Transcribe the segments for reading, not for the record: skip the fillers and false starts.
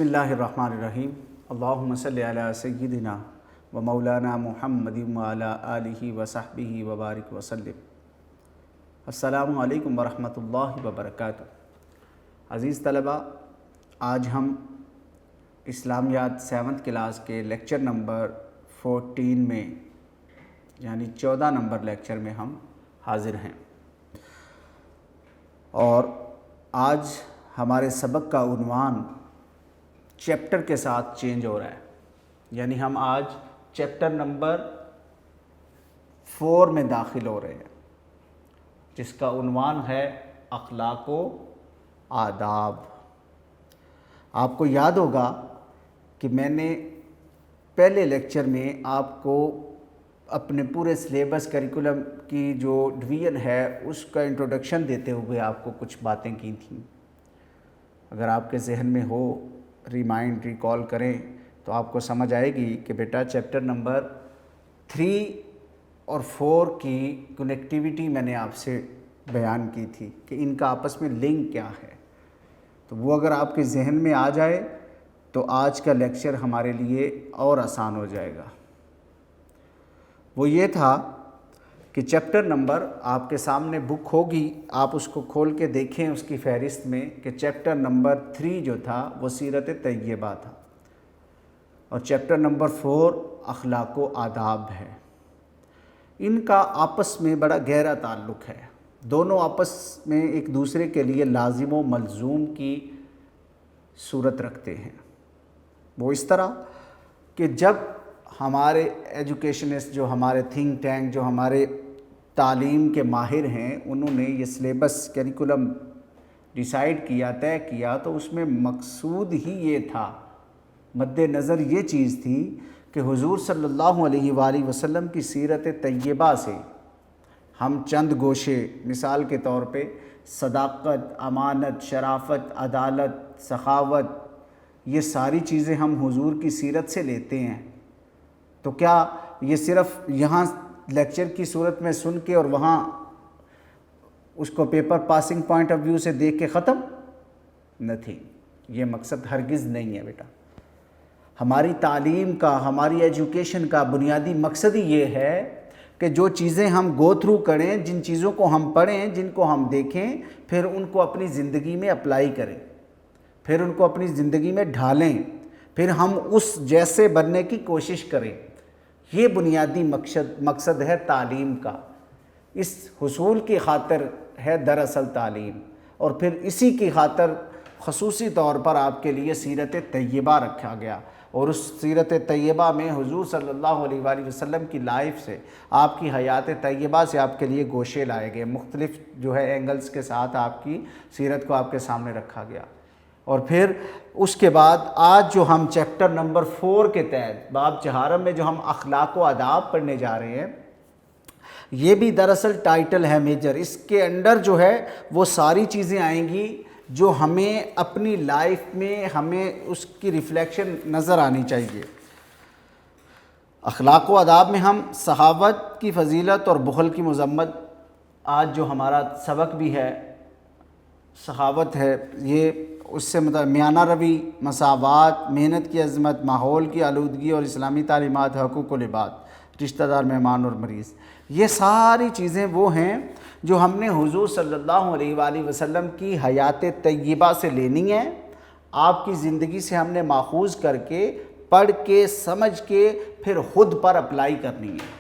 اللہ الرحمن الرحیم اللہم صلی علی سیدنا و مولانا محمد وعلی آلہ وصحبہ وبارک وسلم۔ السلام علیکم ورحمۃ اللہ وبرکاتہ۔ عزیز طلبہ، آج ہم اسلامیات 7th کلاس کے لیکچر نمبر 14 میں یعنی 14 نمبر لیکچر میں ہم حاضر ہیں، اور آج ہمارے سبق کا عنوان چیپٹر کے ساتھ چینج ہو رہا ہے، یعنی ہم آج چیپٹر نمبر 4 میں داخل ہو رہے ہیں، جس کا عنوان ہے اخلاق و آداب۔ آپ کو یاد ہوگا کہ میں نے پہلے لیکچر میں آپ کو اپنے پورے سلیبس کریکولم کی جو ڈویژن ہے اس کا انٹروڈکشن دیتے ہوئے آپ کو کچھ باتیں کی تھیں۔ اگر آپ کے ذہن میں ہو، ریکال کریں تو آپ کو سمجھ آئے گی کہ بیٹا چیپٹر نمبر 3 اور 4 کی کنیکٹیویٹی میں نے آپ سے بیان کی تھی کہ ان کا آپس میں لنک کیا ہے۔ تو وہ اگر آپ کے ذہن میں آ جائے تو آج کا لیکچر ہمارے لیے اور آسان ہو جائے گا۔ وہ یہ تھا کہ چیپٹر نمبر آپ کے سامنے بک ہوگی، آپ اس کو کھول کے دیکھیں اس کی فہرست میں کہ چیپٹر نمبر 3 جو تھا وہ سیرت طیبہ تھا، اور چیپٹر نمبر 4 اخلاق و آداب ہے۔ ان کا آپس میں بڑا گہرا تعلق ہے، دونوں آپس میں ایک دوسرے کے لیے لازم و ملزوم کی صورت رکھتے ہیں۔ وہ اس طرح کہ جب ہمارے ایجوکیشنسٹ، جو ہمارے تھنک ٹینک، جو ہمارے تعلیم کے ماہر ہیں، انہوں نے یہ سلیبس کریکولم ڈیسائیڈ کیا، طے کیا، تو اس میں مقصود ہی یہ تھا، مد نظر یہ چیز تھی کہ حضور صلی اللہ علیہ وآلہ وسلم کی سیرت طیبہ سے ہم چند گوشے، مثال کے طور پہ صداقت، امانت، شرافت، عدالت، سخاوت، یہ ساری چیزیں ہم حضور کی سیرت سے لیتے ہیں۔ تو کیا یہ صرف یہاں لیکچر کی صورت میں سن کے اور وہاں اس کو paper passing point of view سے دیکھ کے ختم نہیں؟ یہ مقصد ہرگز نہیں ہے بیٹا۔ ہماری تعلیم کا، ہماری ایجوکیشن کا بنیادی مقصد ہی یہ ہے کہ جو چیزیں ہم گو تھرو کریں، جن چیزوں کو ہم پڑھیں، جن کو ہم دیکھیں، پھر ان کو اپنی زندگی میں اپلائی کریں، پھر ان کو اپنی زندگی میں ڈھالیں، پھر ہم اس جیسے بننے کی کوشش کریں۔ یہ بنیادی مقصد ہے تعلیم کا، اس حصول کی خاطر ہے دراصل تعلیم، اور پھر اسی کی خاطر خصوصی طور پر آپ کے لیے سیرت طیبہ رکھا گیا، اور اس سیرت طیبہ میں حضور صلی اللہ علیہ وآلہ وسلم کی لائف سے، آپ کی حیات طیبہ سے آپ کے لیے گوشے لائے گئے، مختلف جو ہے اینگلز کے ساتھ آپ کی سیرت کو آپ کے سامنے رکھا گیا۔ اور پھر اس کے بعد آج جو ہم چیپٹر نمبر 4 کے تحت باب چہارم میں جو ہم اخلاق و آداب پڑھنے جا رہے ہیں، یہ بھی دراصل ٹائٹل ہے میجر۔ اس کے اندر جو ہے وہ ساری چیزیں آئیں گی جو ہمیں اپنی لائف میں ہمیں اس کی ریفلیکشن نظر آنی چاہیے۔ اخلاق و آداب میں ہم سخاوت کی فضیلت اور بخل کی مذمت، آج جو ہمارا سبق بھی ہے سخاوت ہے، یہ اس سے میانہ روی، مساوات، محنت کی عظمت، ماحول کی آلودگی اور اسلامی تعلیمات، حقوق العباد، رشتہ دار، مہمان اور مریض، یہ ساری چیزیں وہ ہیں جو ہم نے حضور صلی اللہ علیہ وآلہ وسلم کی حیات طیبہ سے لینی ہے، آپ کی زندگی سے ہم نے ماخوذ کر کے، پڑھ کے، سمجھ کے، پھر خود پر اپلائی کرنی ہے۔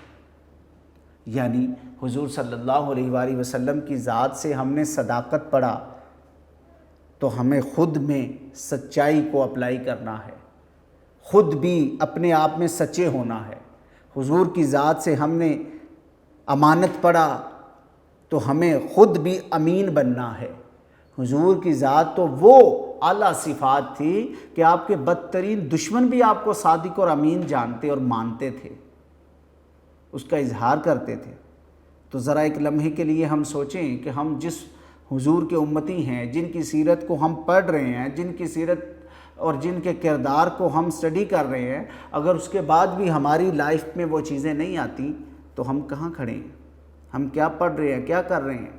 یعنی حضور صلی اللہ علیہ وآلہ وسلم کی ذات سے ہم نے صداقت پڑھا، تو ہمیں خود میں سچائی کو اپلائی کرنا ہے، خود بھی اپنے آپ میں سچے ہونا ہے۔ حضور کی ذات سے ہم نے امانت پڑھا تو ہمیں خود بھی امین بننا ہے۔ حضور کی ذات تو وہ اعلیٰ صفات تھی کہ آپ کے بدترین دشمن بھی آپ کو صادق اور امین جانتے اور مانتے تھے، اس کا اظہار کرتے تھے۔ تو ذرا ایک لمحے کے لیے ہم سوچیں کہ ہم جس حضور کے امتی ہیں، جن کی سیرت کو ہم پڑھ رہے ہیں، جن کی سیرت اور جن کے کردار کو ہم سٹڈی کر رہے ہیں، اگر اس کے بعد بھی ہماری لائف میں وہ چیزیں نہیں آتی تو ہم کہاں کھڑے ہیں؟ ہم کیا پڑھ رہے ہیں، کیا کر رہے ہیں؟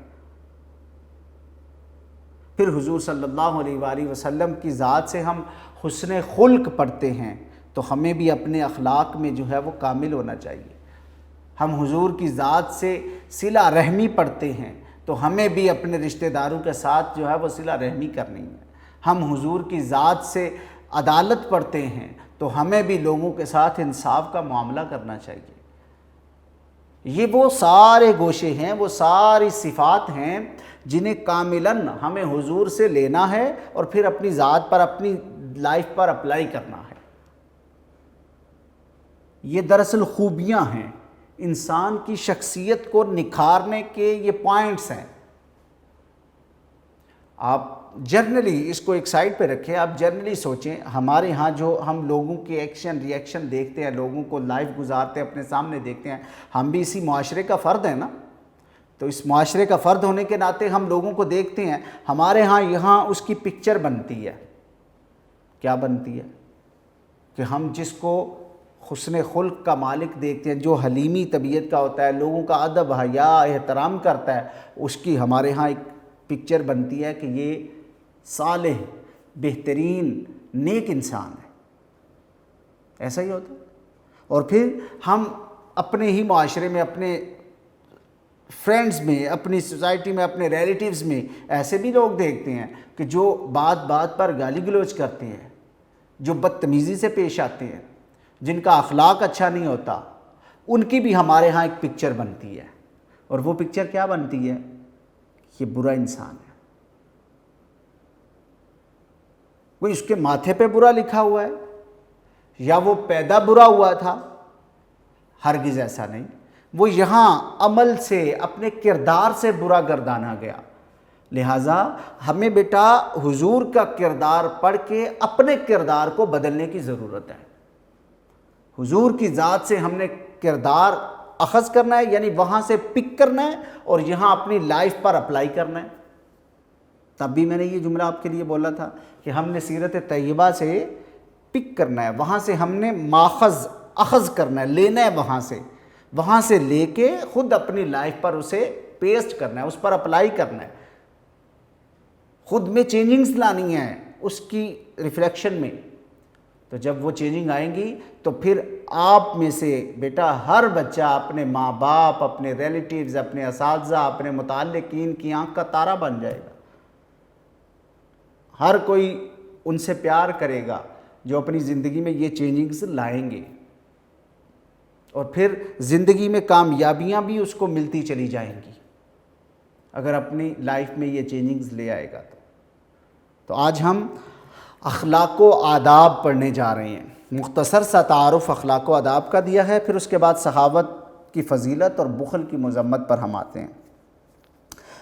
پھر حضور صلی اللہ علیہ وآلہ وسلم کی ذات سے ہم حسن خلق پڑھتے ہیں تو ہمیں بھی اپنے اخلاق میں جو ہے وہ کامل ہونا چاہیے۔ ہم حضور کی ذات سے صلہ رحمی پڑھتے ہیں تو ہمیں بھی اپنے رشتہ داروں کے ساتھ جو ہے وہ صلہ رحمی کرنی ہے۔ ہم حضور کی ذات سے عدالت پڑھتے ہیں تو ہمیں بھی لوگوں کے ساتھ انصاف کا معاملہ کرنا چاہیے۔ یہ وہ سارے گوشے ہیں، وہ ساری صفات ہیں جنہیں کاملاً ہمیں حضور سے لینا ہے اور پھر اپنی ذات پر، اپنی لائف پر اپلائی کرنا ہے۔ یہ دراصل خوبیاں ہیں، انسان کی شخصیت کو نکھارنے کے یہ پوائنٹس ہیں۔ آپ جنرلی اس کو ایک سائڈ پہ رکھیں، آپ جنرلی سوچیں، ہمارے ہاں جو ہم لوگوں کے ایکشن ری ایکشن دیکھتے ہیں، لوگوں کو لائف گزارتے ہیں، اپنے سامنے دیکھتے ہیں، ہم بھی اسی معاشرے کا فرد ہیں نا۔ تو اس معاشرے کا فرد ہونے کے ناطے ہم لوگوں کو دیکھتے ہیں، ہمارے ہاں یہاں اس کی پکچر بنتی ہے۔ کیا بنتی ہے؟ کہ ہم جس کو حسن خلق کا مالک دیکھتے ہیں، جو حلیمی طبیعت کا ہوتا ہے، لوگوں کا ادب، حیا، احترام کرتا ہے، اس کی ہمارے ہاں ایک پکچر بنتی ہے کہ یہ صالح، بہترین، نیک انسان ہے۔ ایسا ہی ہوتا ہے۔ اور پھر ہم اپنے ہی معاشرے میں، اپنے فرینڈز میں، اپنی سوسائٹی میں، اپنے ریلیٹیوز میں ایسے بھی لوگ دیکھتے ہیں کہ جو بات بات پر گالی گلوچ کرتے ہیں، جو بدتمیزی سے پیش آتے ہیں، جن کا اخلاق اچھا نہیں ہوتا، ان کی بھی ہمارے ہاں ایک پکچر بنتی ہے۔ اور وہ پکچر کیا بنتی ہے؟ یہ برا انسان ہے، کوئی اس کے ماتھے پہ برا لکھا ہوا ہے یا وہ پیدا برا ہوا تھا؟ ہرگز ایسا نہیں۔ وہ یہاں عمل سے، اپنے کردار سے برا گردانا گیا۔ لہٰذا ہمیں بیٹا حضور کا کردار پڑھ کے اپنے کردار کو بدلنے کی ضرورت ہے۔ حضور کی ذات سے ہم نے کردار اخذ کرنا ہے، یعنی وہاں سے پک کرنا ہے اور یہاں اپنی لائف پر اپلائی کرنا ہے۔ تب بھی میں نے یہ جملہ آپ کے لیے بولا تھا کہ ہم نے سیرت طیبہ سے پک کرنا ہے، وہاں سے ہم نے ماخذ، اخذ کرنا ہے، لینا ہے وہاں سے لے کے خود اپنی لائف پر اسے پیسٹ کرنا ہے، اس پر اپلائی کرنا ہے، خود میں چینجنگز لانی ہے اس کی ریفلیکشن میں۔ تو جب وہ چینجنگ آئیں گی تو پھر آپ میں سے بیٹا ہر بچہ اپنے ماں باپ، اپنے ریلیٹیوز، اپنے اساتذہ، اپنے متعلقین کی آنکھ کا تارا بن جائے گا۔ ہر کوئی ان سے پیار کرے گا جو اپنی زندگی میں یہ چینجنگز لائیں گے، اور پھر زندگی میں کامیابیاں بھی اس کو ملتی چلی جائیں گی اگر اپنی لائف میں یہ چینجنگز لے آئے گا۔ تو آج ہم اخلاق و آداب پڑھنے جا رہے ہیں۔ مختصر سا تعارف اخلاق و آداب کا دیا ہے، پھر اس کے بعد سخاوت کی فضیلت اور بخل کی مذمت پر ہم آتے ہیں۔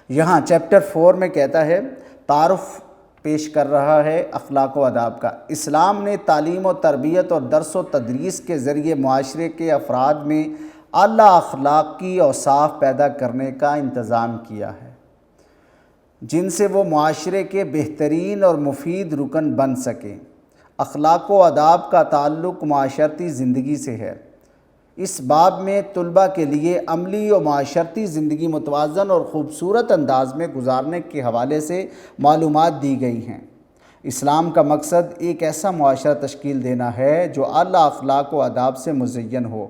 یہاں چیپٹر 4 میں کہتا ہے، تعارف پیش کر رہا ہے اخلاق و آداب کا۔ اسلام نے تعلیم و تربیت اور درس و تدریس کے ذریعے معاشرے کے افراد میں اعلیٰ اخلاقی اوصاف پیدا کرنے کا انتظام کیا ہے، جن سے وہ معاشرے کے بہترین اور مفید رکن بن سکیں۔ اخلاق و آداب کا تعلق معاشرتی زندگی سے ہے۔ اس باب میں طلباء کے لیے عملی و معاشرتی زندگی متوازن اور خوبصورت انداز میں گزارنے کے حوالے سے معلومات دی گئی ہیں۔ اسلام کا مقصد ایک ایسا معاشرہ تشکیل دینا ہے جو اعلیٰ اخلاق و آداب سے مزین ہو۔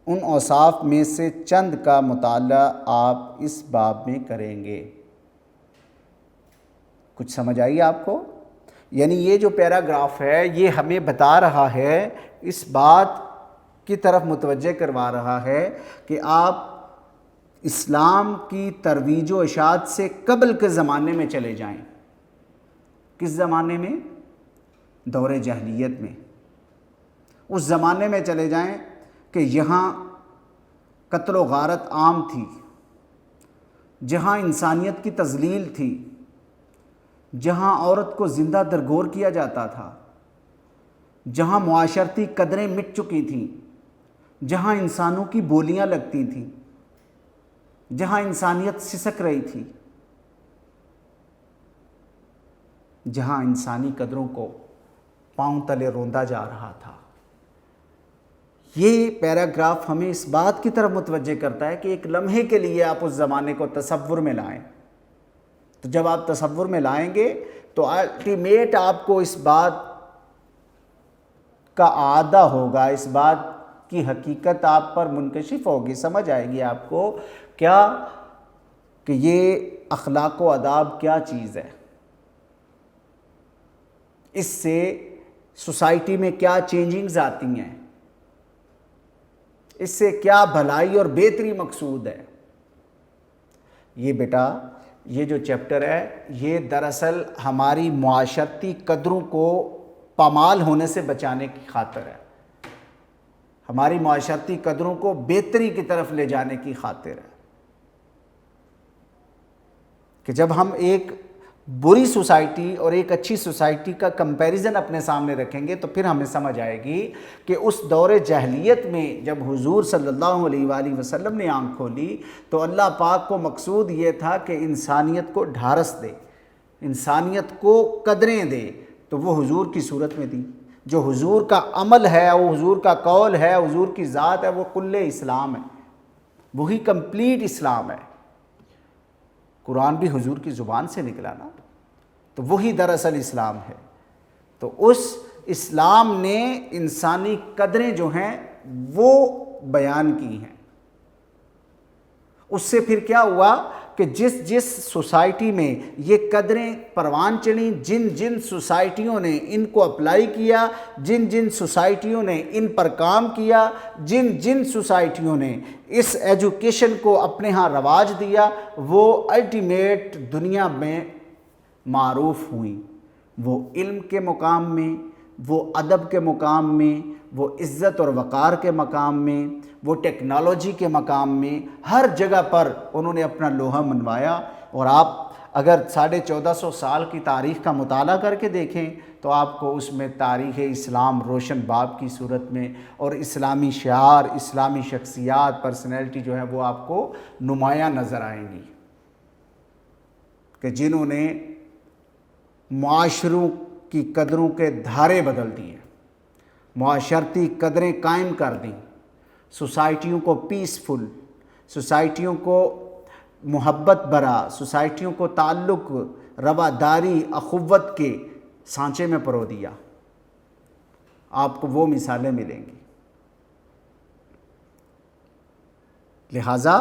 ان اوصاف میں سے چند کا مطالعہ آپ اس باب میں کریں گے۔ کچھ سمجھ آئی آپ کو؟ یعنی یہ جو پیراگراف ہے یہ ہمیں بتا رہا ہے، اس بات کی طرف متوجہ کروا رہا ہے کہ آپ اسلام کی ترویج و اشاعت سے قبل کے زمانے میں چلے جائیں۔ کس زمانے میں؟ دور جاہلیت میں۔ اس زمانے میں چلے جائیں کہ یہاں قتل و غارت عام تھی، جہاں انسانیت کی تذلیل تھی، جہاں عورت کو زندہ درگور کیا جاتا تھا، جہاں معاشرتی قدریں مٹ چکی تھیں، جہاں انسانوں کی بولیاں لگتی تھیں، جہاں انسانیت سسک رہی تھی، جہاں انسانی قدروں کو پاؤں تلے روندا جا رہا تھا۔ یہ پیراگراف ہمیں اس بات کی طرف متوجہ کرتا ہے کہ ایک لمحے کے لیے آپ اس زمانے کو تصور میں لائیں تو جب آپ تصور میں لائیں گے تو الٹیمیٹ آپ کو اس بات کا اعادہ ہوگا، اس بات کی حقیقت آپ پر منکشف ہوگی، سمجھ آئے گی آپ کو کیا کہ یہ اخلاق و آداب کیا چیز ہے، اس سے سوسائٹی میں کیا چینجنگز آتی ہیں، اس سے کیا بھلائی اور بہتری مقصود ہے۔ یہ بیٹا یہ جو چیپٹر ہے یہ دراصل ہماری معاشرتی قدروں کو پامال ہونے سے بچانے کی خاطر ہے، ہماری معاشرتی قدروں کو بہتری کی طرف لے جانے کی خاطر ہے، کہ جب ہم ایک بری سوسائٹی اور ایک اچھی سوسائٹی کا کمپیریزن اپنے سامنے رکھیں گے تو پھر ہمیں سمجھ آئے گی کہ اس دور جاہلیت میں جب حضور صلی اللہ علیہ وآلہ وسلم نے آنکھ کھولی تو اللہ پاک کو مقصود یہ تھا کہ انسانیت کو ڈھارس دے، انسانیت کو قدریں دے، تو وہ حضور کی صورت میں دی۔ جو حضور کا عمل ہے، وہ حضور کا قول ہے، حضور کی ذات ہے، وہ کل اسلام ہے، وہی کمپلیٹ اسلام ہے۔ قرآن بھی حضور کی زبان سے نکلا نا، تو وہی دراصل اسلام ہے۔ تو اس اسلام نے انسانی قدریں جو ہیں وہ بیان کی ہیں۔ اس سے پھر کیا ہوا کہ جس سوسائٹی میں یہ قدریں پروان چڑھیں، جن سوسائٹیوں نے ان کو اپلائی کیا، جن سوسائٹیوں نے ان پر کام کیا، جن سوسائٹیوں نے اس ایجوکیشن کو اپنے ہاں رواج دیا، وہ الٹیمیٹ دنیا میں معروف ہوئیں۔ وہ علم کے مقام میں، وہ ادب کے مقام میں، وہ عزت اور وقار کے مقام میں، وہ ٹیکنالوجی کے مقام میں، ہر جگہ پر انہوں نے اپنا لوہا منوایا۔ اور آپ اگر 1450 سال کی تاریخ کا مطالعہ کر کے دیکھیں تو آپ کو اس میں تاریخ اسلام روشن باب کی صورت میں اور اسلامی شعار، اسلامی شخصیات، پرسنالٹی جو ہے وہ آپ کو نمایاں نظر آئیں گی، کہ جنہوں نے معاشروں کی قدروں کے دھارے بدل دیے، معاشرتی قدریں قائم کر دیں، سوسائٹیوں کو پیسفل، سوسائٹیوں کو محبت برا، سوسائٹیوں کو تعلق، رواداری، اخوت کے سانچے میں پرو دیا۔ آپ کو وہ مثالیں ملیں گی۔ لہٰذا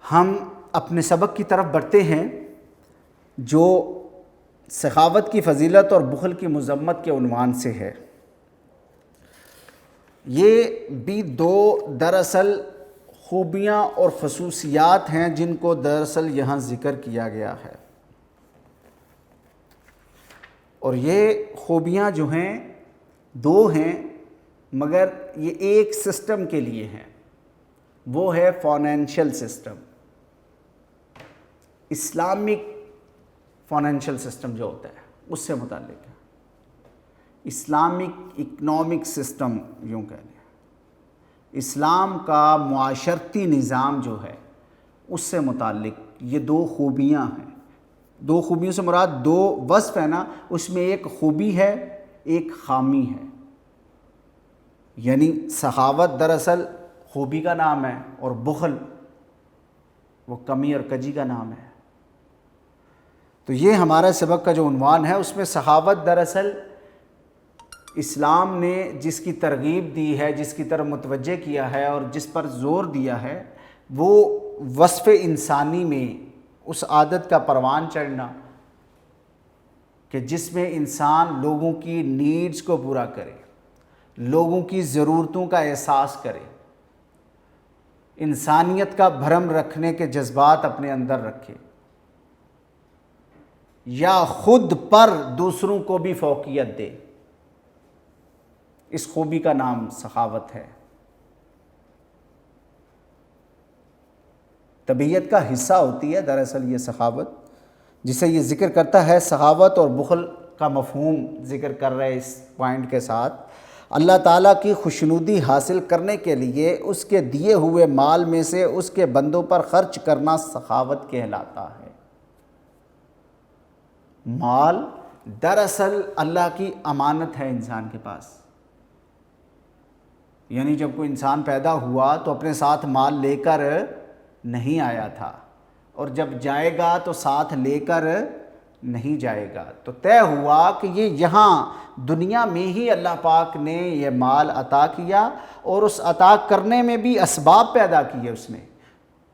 ہم اپنے سبق کی طرف بڑھتے ہیں جو سخاوت کی فضیلت اور بخل کی مذمت کے عنوان سے ہے۔ یہ بھی دو دراصل خوبیاں اور خصوصیات ہیں جن کو دراصل یہاں ذکر کیا گیا ہے، اور یہ خوبیاں جو ہیں دو ہیں مگر یہ ایک سسٹم کے لیے ہیں، وہ ہے financial system, Islamic financial system جو ہوتا ہے اس سے متعلق ہے، اسلامک اکنامک سسٹم یوں کہہ لیں، اسلام کا معاشرتی نظام جو ہے اس سے متعلق یہ دو خوبیاں ہیں۔ دو خوبیوں سے مراد دو وصف ہے نا، اس میں ایک خوبی ہے ایک خامی ہے، یعنی سخاوت دراصل خوبی کا نام ہے اور بخل وہ کمی اور کجی کا نام ہے۔ تو یہ ہمارا سبق کا جو عنوان ہے اس میں سخاوت دراصل اسلام نے جس کی ترغیب دی ہے، جس کی طرف متوجہ کیا ہے اور جس پر زور دیا ہے، وہ وصف انسانی میں اس عادت کا پروان چڑھنا کہ جس میں انسان لوگوں کی نیڈز کو پورا کرے، لوگوں کی ضرورتوں کا احساس کرے، انسانیت کا بھرم رکھنے کے جذبات اپنے اندر رکھے، یا خود پر دوسروں کو بھی فوقیت دے، اس خوبی کا نام سخاوت ہے۔ طبیعت کا حصہ ہوتی ہے دراصل یہ سخاوت، جسے یہ ذکر کرتا ہے۔ سخاوت اور بخل کا مفہوم ذکر کر رہے اس پوائنٹ کے ساتھ، اللہ تعالیٰ کی خوشنودی حاصل کرنے کے لیے اس کے دیے ہوئے مال میں سے اس کے بندوں پر خرچ کرنا سخاوت کہلاتا ہے۔ مال دراصل اللہ کی امانت ہے انسان کے پاس، یعنی جب کوئی انسان پیدا ہوا تو اپنے ساتھ مال لے کر نہیں آیا تھا، اور جب جائے گا تو ساتھ لے کر نہیں جائے گا۔ تو طے ہوا کہ یہ یہاں دنیا میں ہی اللہ پاک نے یہ مال عطا کیا، اور اس عطا کرنے میں بھی اسباب پیدا کیے۔ اس نے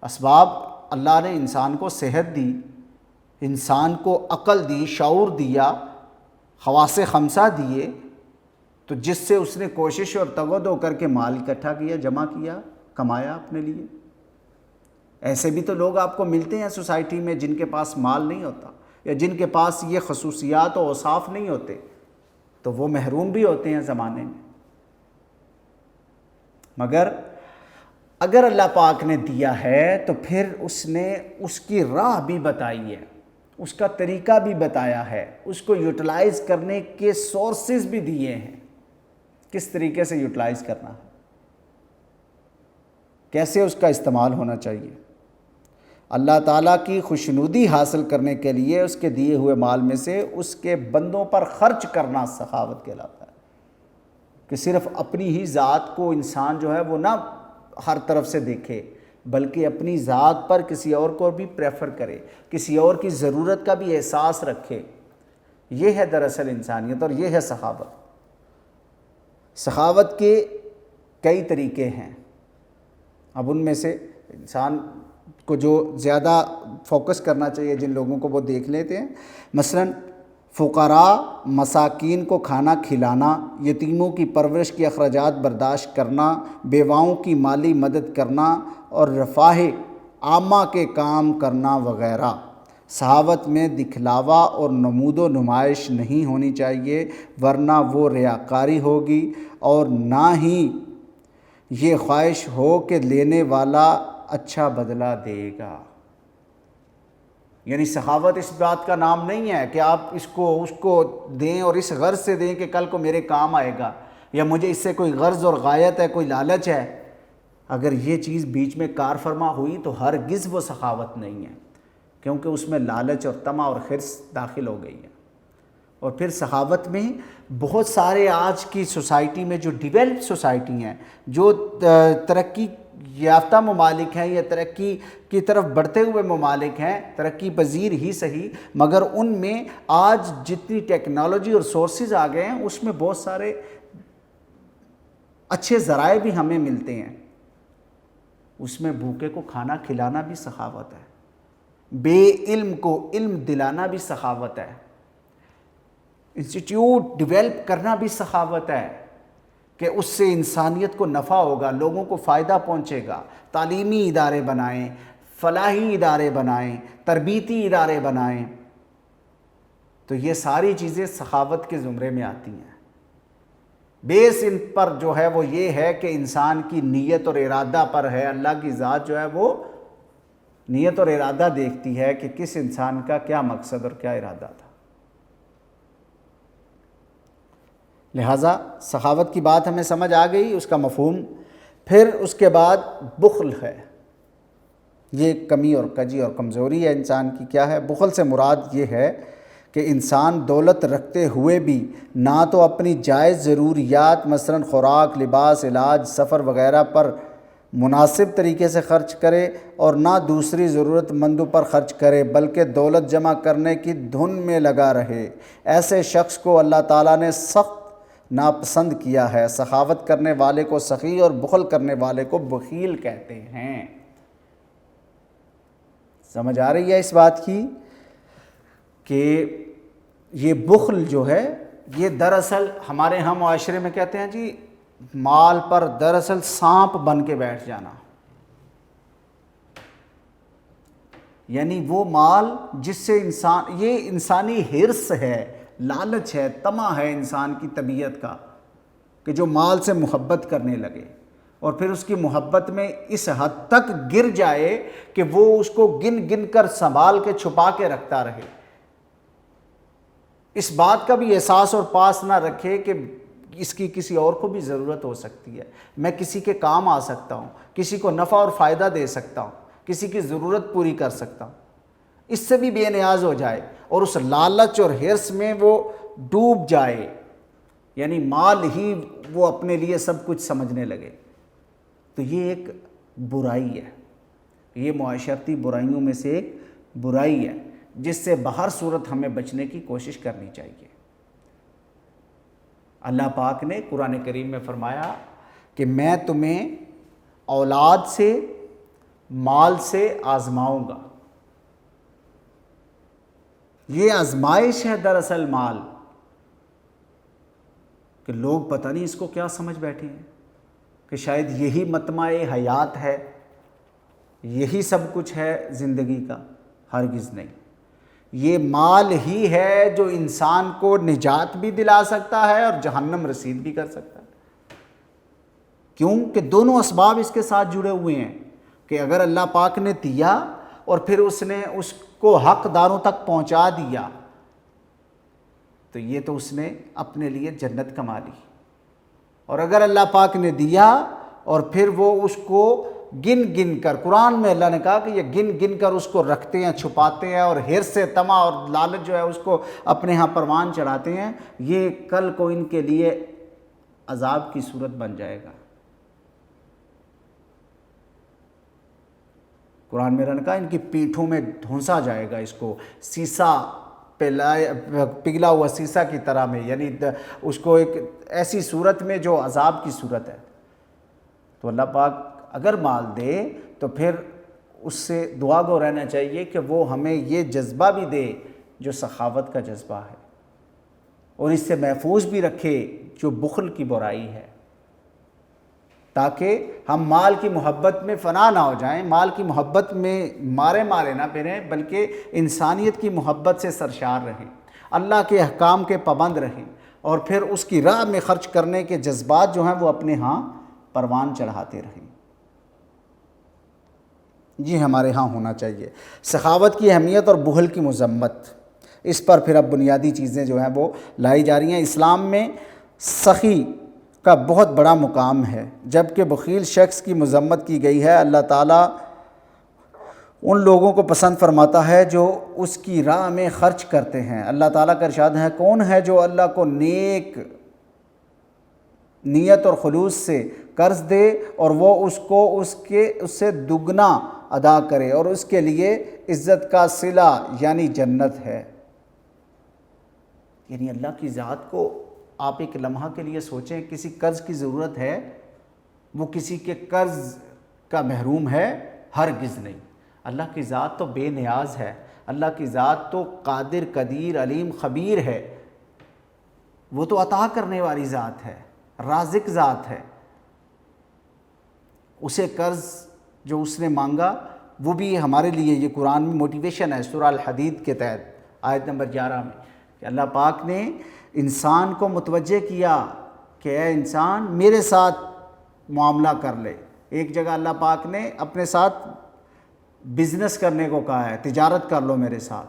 اسباب، اللہ نے انسان کو صحت دی، انسان کو عقل دی، شعور دیا، حواس خمسہ دیے، تو جس سے اس نے کوشش اور تگودو کر کے مال اکٹھا کیا، جمع کیا، کمایا اپنے لیے۔ ایسے بھی تو لوگ آپ کو ملتے ہیں سوسائٹی میں جن کے پاس مال نہیں ہوتا، یا جن کے پاس یہ خصوصیات و اوصاف نہیں ہوتے، تو وہ محروم بھی ہوتے ہیں زمانے میں۔ مگر اگر اللہ پاک نے دیا ہے تو پھر اس نے اس کی راہ بھی بتائی ہے، اس کا طریقہ بھی بتایا ہے، اس کو یوٹیلائز کرنے کے سورسز بھی دیے ہیں، کس طریقے سے یوٹیلائز کرنا ہے، کیسے اس کا استعمال ہونا چاہیے۔ اللہ تعالیٰ کی خوشنودی حاصل کرنے کے لیے اس کے دیے ہوئے مال میں سے اس کے بندوں پر خرچ کرنا سخاوت کہلاتا ہے، کہ صرف اپنی ہی ذات کو انسان جو ہے وہ نہ ہر طرف سے دیکھے، بلکہ اپنی ذات پر کسی اور کو بھی پریفر کرے، کسی اور کی ضرورت کا بھی احساس رکھے۔ یہ ہے دراصل انسانیت، اور یہ ہے سخاوت۔ سخاوت کے کئی طریقے ہیں، اب ان میں سے انسان کو جو زیادہ فوکس کرنا چاہیے جن لوگوں کو، وہ دیکھ لیتے ہیں۔ مثلا فقراء مساکین کو کھانا کھلانا، یتیموں کی پرورش کے اخراجات برداشت کرنا، بیواؤں کی مالی مدد کرنا، اور رفاہ عامہ کے کام کرنا وغیرہ۔ سخاوت میں دکھلاوا اور نمود و نمائش نہیں ہونی چاہیے، ورنہ وہ ریاکاری ہوگی، اور نہ ہی یہ خواہش ہو کہ لینے والا اچھا بدلہ دے گا۔ یعنی سخاوت اس بات کا نام نہیں ہے کہ آپ اس کو دیں اور اس غرض سے دیں کہ کل کو میرے کام آئے گا، یا مجھے اس سے کوئی غرض اور غایت ہے، کوئی لالچ ہے۔ اگر یہ چیز بیچ میں کار فرما ہوئی تو ہرگز وہ سخاوت نہیں ہے، کیونکہ اس میں لالچ اور طمع اور حرص داخل ہو گئی ہے۔ اور پھر سخاوت میں بہت سارے آج کی سوسائٹی میں جو ڈیولپ سوسائٹی ہیں، جو ترقی یافتہ ممالک ہیں یا ترقی کی طرف بڑھتے ہوئے ممالک ہیں، ترقی پذیر ہی صحیح، مگر ان میں آج جتنی ٹیکنالوجی اور سورسز آ گئے ہیں، اس میں بہت سارے اچھے ذرائع بھی ہمیں ملتے ہیں۔ اس میں بھوکے کو کھانا کھلانا بھی سخاوت ہے، بے علم کو علم دلانا بھی سخاوت ہے، انسٹیٹیوٹ ڈیولپ کرنا بھی سخاوت ہے کہ اس سے انسانیت کو نفع ہوگا، لوگوں کو فائدہ پہنچے گا۔ تعلیمی ادارے بنائیں، فلاحی ادارے بنائیں، تربیتی ادارے بنائیں، تو یہ ساری چیزیں سخاوت کے زمرے میں آتی ہیں۔ بیس ان پر جو ہے وہ یہ ہے کہ انسان کی نیت اور ارادہ پر ہے۔ اللہ کی ذات جو ہے وہ نیت اور ارادہ دیکھتی ہے کہ کس انسان کا کیا مقصد اور کیا ارادہ تھا۔ لہٰذا سخاوت کی بات ہمیں سمجھ آ گئی، اس کا مفہوم۔ پھر اس کے بعد بخل ہے، یہ کمی اور کجی اور کمزوری ہے انسان کی۔ کیا ہے بخل سے مراد؟ یہ ہے کہ انسان دولت رکھتے ہوئے بھی نہ تو اپنی جائز ضروریات مثلا خوراک، لباس، علاج، سفر وغیرہ پر مناسب طریقے سے خرچ کرے، اور نہ دوسری ضرورت مندوں پر خرچ کرے، بلکہ دولت جمع کرنے کی دھن میں لگا رہے۔ ایسے شخص کو اللہ تعالیٰ نے سخت ناپسند کیا ہے۔ سخاوت کرنے والے کو سخی اور بخل کرنے والے کو بخیل کہتے ہیں۔ سمجھ آ رہی ہے اس بات کی کہ یہ بخل جو ہے یہ دراصل ہمارے ہم معاشرے میں کہتے ہیں جی مال پر دراصل سانپ بن کے بیٹھ جانا، یعنی وہ مال جس سے انسان، یہ انسانی حرص ہے، لالچ ہے، طمع ہے انسان کی طبیعت کا، کہ جو مال سے محبت کرنے لگے اور پھر اس کی محبت میں اس حد تک گر جائے کہ وہ اس کو گن گن کر سنبھال کے چھپا کے رکھتا رہے، اس بات کا بھی احساس اور پاس نہ رکھے کہ اس کی کسی اور کو بھی ضرورت ہو سکتی ہے، میں کسی کے کام آ سکتا ہوں، کسی کو نفع اور فائدہ دے سکتا ہوں، کسی کی ضرورت پوری کر سکتا ہوں، اس سے بھی بے نیاز ہو جائے اور اس لالچ اور حرص میں وہ ڈوب جائے، یعنی مال ہی وہ اپنے لیے سب کچھ سمجھنے لگے، تو یہ ایک برائی ہے۔ یہ معاشرتی برائیوں میں سے ایک برائی ہے جس سے بہر صورت ہمیں بچنے کی کوشش کرنی چاہیے۔ اللہ پاک نے قرآن کریم میں فرمایا کہ میں تمہیں اولاد سے، مال سے آزماؤں گا۔ یہ آزمائش ہے دراصل مال، کہ لوگ پتہ نہیں اس کو کیا سمجھ بیٹھے ہیں کہ شاید یہی مطمع حیات ہے، یہی سب کچھ ہے زندگی کا۔ ہرگز نہیں، یہ مال ہی ہے جو انسان کو نجات بھی دلا سکتا ہے اور جہنم رسید بھی کر سکتا ہے۔ کیوں کہ دونوں اسباب اس کے ساتھ جڑے ہوئے ہیں کہ اگر اللہ پاک نے دیا اور پھر اس نے اس کو حقداروں تک پہنچا دیا تو یہ تو اس نے اپنے لیے جنت کما لی، اور اگر اللہ پاک نے دیا اور پھر وہ اس کو گن گن کر، قرآن میں اللہ نے کہا کہ یہ گن گن کر اس کو رکھتے ہیں، چھپاتے ہیں، اور حرص سے طمع اور لالچ جو ہے اس کو اپنے ہاں پروان چڑھاتے ہیں، یہ کل کو ان کے لیے عذاب کی صورت بن جائے گا۔ قرآن میں کہا ان کی پیٹھوں میں دھونسا جائے گا اس کو، سیسا پگھلا ہوا سیسا کی طرح میں، یعنی اس کو ایک ایسی صورت میں جو عذاب کی صورت ہے۔ تو اللہ پاک اگر مال دے تو پھر اس سے دعا گو رہنا چاہیے کہ وہ ہمیں یہ جذبہ بھی دے جو سخاوت کا جذبہ ہے، اور اس سے محفوظ بھی رکھے جو بخل کی برائی ہے، تاکہ ہم مال کی محبت میں فنا نہ ہو جائیں، مال کی محبت میں مارے نہ پھریں، بلکہ انسانیت کی محبت سے سرشار رہیں، اللہ کے احکام کے پابند رہیں، اور پھر اس کی راہ میں خرچ کرنے کے جذبات جو ہیں وہ اپنے ہاں پروان چڑھاتے رہیں۔ یہ ہمارے ہاں ہونا چاہیے۔ سخاوت کی اہمیت اور بخل کی مذمت، اس پر پھر اب بنیادی چیزیں جو ہیں وہ لائی جا رہی ہیں۔ اسلام میں سخی کا بہت بڑا مقام ہے، جبکہ بخیل شخص کی مذمت کی گئی ہے۔ اللہ تعالیٰ ان لوگوں کو پسند فرماتا ہے جو اس کی راہ میں خرچ کرتے ہیں۔ اللہ تعالیٰ کا ارشاد ہے، کون ہے جو اللہ کو نیک نیت اور خلوص سے قرض دے اور وہ اس کو اس سے دگنا ادا کرے، اور اس کے لیے عزت کا صلہ یعنی جنت ہے۔ یعنی اللہ کی ذات کو آپ ایک لمحہ کے لیے سوچیں، کسی قرض کی ضرورت ہے؟ وہ کسی کے قرض کا محروم ہے؟ ہرگز نہیں۔ اللہ کی ذات تو بے نیاز ہے، اللہ کی ذات تو قادر، قدیر، علیم، خبیر ہے، وہ تو عطا کرنے والی ذات ہے، رازق ذات ہے۔ اسے قرض جو اس نے مانگا وہ بھی ہمارے لیے یہ قرآن میں موٹیویشن ہے۔ سورہ الحدید کے تحت آیت نمبر 11 میں کہ اللہ پاک نے انسان کو متوجہ کیا کہ اے انسان میرے ساتھ معاملہ کر لے۔ ایک جگہ اللہ پاک نے اپنے ساتھ بزنس کرنے کو کہا ہے، تجارت کر لو میرے ساتھ،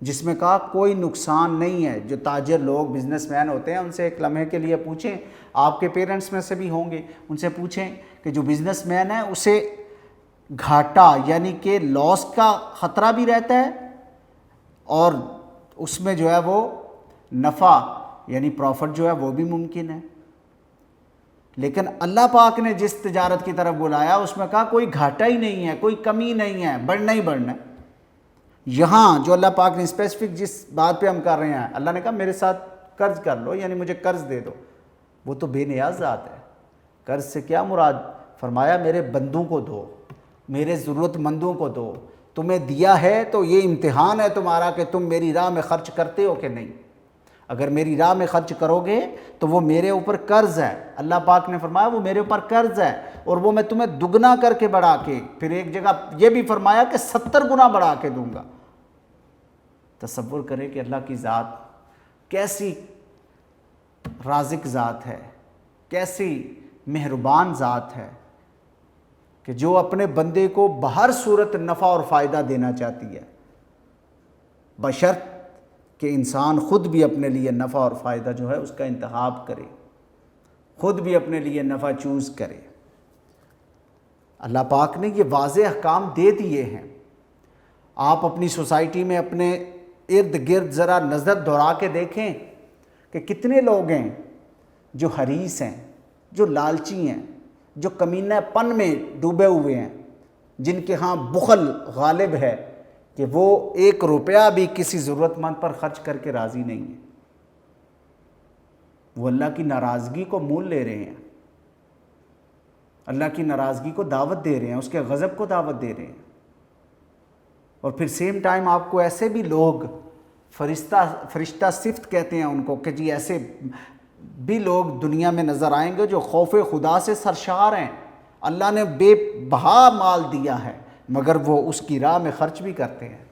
جس میں کہا کوئی نقصان نہیں ہے۔ جو تاجر لوگ، بزنس مین ہوتے ہیں، ان سے ایک لمحے کے لیے پوچھیں، آپ کے پیرنٹس میں سے بھی ہوں گے، ان سے پوچھیں کہ جو بزنس مین ہے اسے گھاٹا یعنی کہ لاس کا خطرہ بھی رہتا ہے، اور اس میں جو ہے وہ نفع یعنی پروفٹ جو ہے وہ بھی ممکن ہے۔ لیکن اللہ پاک نے جس تجارت کی طرف بلایا اس میں کہا کوئی گھاٹا ہی نہیں ہے، کوئی کمی نہیں ہے، بڑھنا ہی بڑھنا ہے۔ یہاں جو اللہ پاک نے اسپیسیفک جس بات پہ ہم کر رہے ہیں، اللہ نے کہا میرے ساتھ قرض کر لو، یعنی مجھے قرض دے دو۔ وہ تو بے نیاز ذات ہے۔ قرض سے کیا مراد؟ فرمایا میرے بندوں کو دو، میرے ضرورت مندوں کو دو، تمہیں دیا ہے تو یہ امتحان ہے تمہارا کہ تم میری راہ میں خرچ کرتے ہو کہ نہیں۔ اگر میری راہ میں خرچ کرو گے تو وہ میرے اوپر قرض ہے۔ اللہ پاک نے فرمایا وہ میرے اوپر قرض ہے، اور وہ میں تمہیں دگنا کر کے بڑھا کے، پھر ایک جگہ یہ بھی فرمایا کہ 70 گنا بڑھا کے دوں گا۔ تصور کریں کہ اللہ کی ذات کیسی رازق ذات ہے، کیسی مہربان ذات ہے کہ جو اپنے بندے کو بہر صورت نفع اور فائدہ دینا چاہتی ہے، بشرط کہ انسان خود بھی اپنے لیے نفع اور فائدہ جو ہے اس کا انتخاب کرے، خود بھی اپنے لیے نفع چوز کرے۔ اللہ پاک نے یہ واضح احکام دے دیے ہیں۔ آپ اپنی سوسائٹی میں اپنے ارد گرد ذرا نظر دوڑا کے دیکھیں کہ کتنے لوگ ہیں جو حریص ہیں، جو لالچی ہیں، جو کمینہ پن میں ڈوبے ہوئے ہیں، جن کے ہاں بخل غالب ہے کہ وہ 1 روپیہ بھی کسی ضرورت مند پر خرچ کر کے راضی نہیں ہیں، وہ اللہ کی ناراضگی کو مول لے رہے ہیں، اللہ کی ناراضگی کو دعوت دے رہے ہیں، اس کے غضب کو دعوت دے رہے ہیں۔ اور پھر سیم ٹائم آپ کو ایسے بھی لوگ فرشتہ صفت کہتے ہیں ان کو کہ جی ایسے بھی لوگ دنیا میں نظر آئیں گے جو خوف خدا سے سرشار ہیں، اللہ نے بے بہا مال دیا ہے مگر وہ اس کی راہ میں خرچ بھی کرتے ہیں،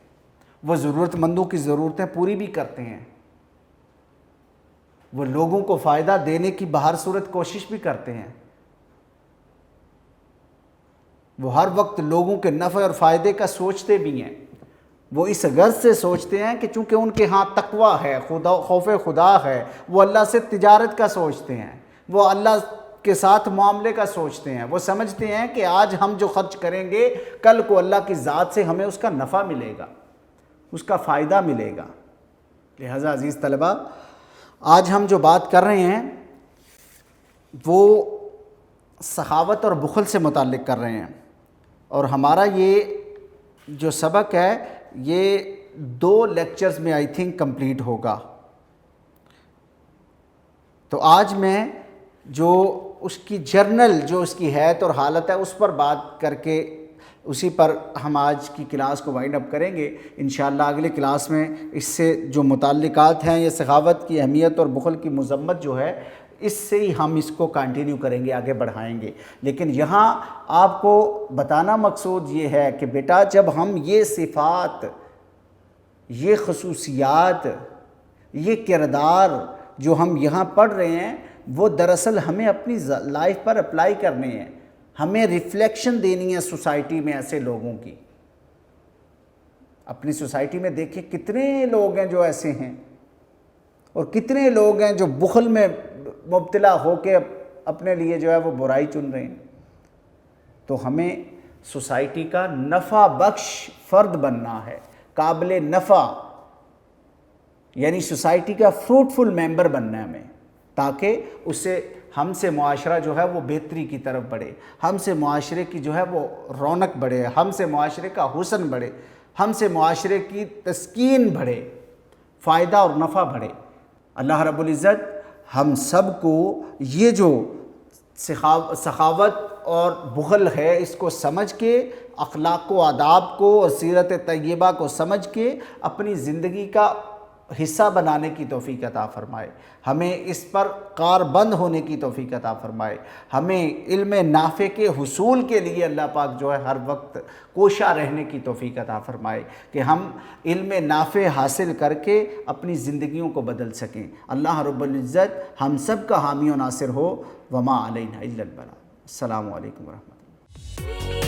وہ ضرورت مندوں کی ضرورتیں پوری بھی کرتے ہیں، وہ لوگوں کو فائدہ دینے کی بہر صورت کوشش بھی کرتے ہیں، وہ ہر وقت لوگوں کے نفع اور فائدے کا سوچتے بھی ہیں۔ وہ اس غرض سے سوچتے ہیں کہ چونکہ ان کے ہاں تقویٰ ہے، خوف خدا ہے، وہ اللہ سے تجارت کا سوچتے ہیں، وہ اللہ کے ساتھ معاملے کا سوچتے ہیں، وہ سمجھتے ہیں کہ آج ہم جو خرچ کریں گے کل کو اللہ کی ذات سے ہمیں اس کا نفع ملے گا، اس کا فائدہ ملے گا۔ لہٰذا عزیز طلبہ، آج ہم جو بات کر رہے ہیں وہ سخاوت اور بخل سے متعلق کر رہے ہیں، اور ہمارا یہ جو سبق ہے یہ 2 لیکچرز میں آئی تھنک کمپلیٹ ہوگا۔ تو آج میں جو اس کی جرنل جو اس کی حیت اور حالت ہے اس پر بات کر کے اسی پر ہم آج کی کلاس کو وائنڈ اپ کریں گے۔ انشاءاللہ اگلی کلاس میں اس سے جو متعلقات ہیں یہ سخاوت کی اہمیت اور بخل کی مذمت جو ہے اس سے ہی ہم اس کو کنٹینیو کریں گے، آگے بڑھائیں گے۔ لیکن یہاں آپ کو بتانا مقصود یہ ہے کہ بیٹا جب ہم یہ صفات، یہ خصوصیات، یہ کردار جو ہم یہاں پڑھ رہے ہیں وہ دراصل ہمیں اپنی لائف پر اپلائی کرنے ہیں، ہمیں ریفلیکشن دینی ہے سوسائٹی میں ایسے لوگوں کی۔ اپنی سوسائٹی میں دیکھیں کتنے لوگ ہیں جو ایسے ہیں، اور کتنے لوگ ہیں جو بخل میں مبتلا ہو کے اپنے لیے جو ہے وہ برائی چن رہے ہیں۔ تو ہمیں سوسائٹی کا نفع بخش فرد بننا ہے، قابل نفع، یعنی سوسائٹی کا فروٹفل ممبر بننا ہے ہمیں، تاکہ اس سے ہم سے معاشرہ جو ہے وہ بہتری کی طرف بڑھے، ہم سے معاشرے کی جو ہے وہ رونق بڑھے، ہم سے معاشرے کا حسن بڑھے، ہم سے معاشرے کی تسکین بڑھے، فائدہ اور نفع بڑھے۔ اللہ رب العزت ہم سب کو یہ جو سخاوت اور بخل ہے اس کو سمجھ کے، اخلاق و آداب کو اور سیرت طیبہ کو سمجھ کے اپنی زندگی کا حصہ بنانے کی توفیق عطا فرمائے، ہمیں اس پر کاربند ہونے کی توفیق عطا فرمائے، ہمیں علم نافع کے حصول کے لیے اللہ پاک جو ہے ہر وقت کوشاں رہنے کی توفیق عطا فرمائے کہ ہم علم نافع حاصل کر کے اپنی زندگیوں کو بدل سکیں۔ اللہ رب العزت ہم سب کا حامی و ناصر ہو۔ وما علینا الا البلاغ۔ السلام علیکم ورحمۃ اللہ۔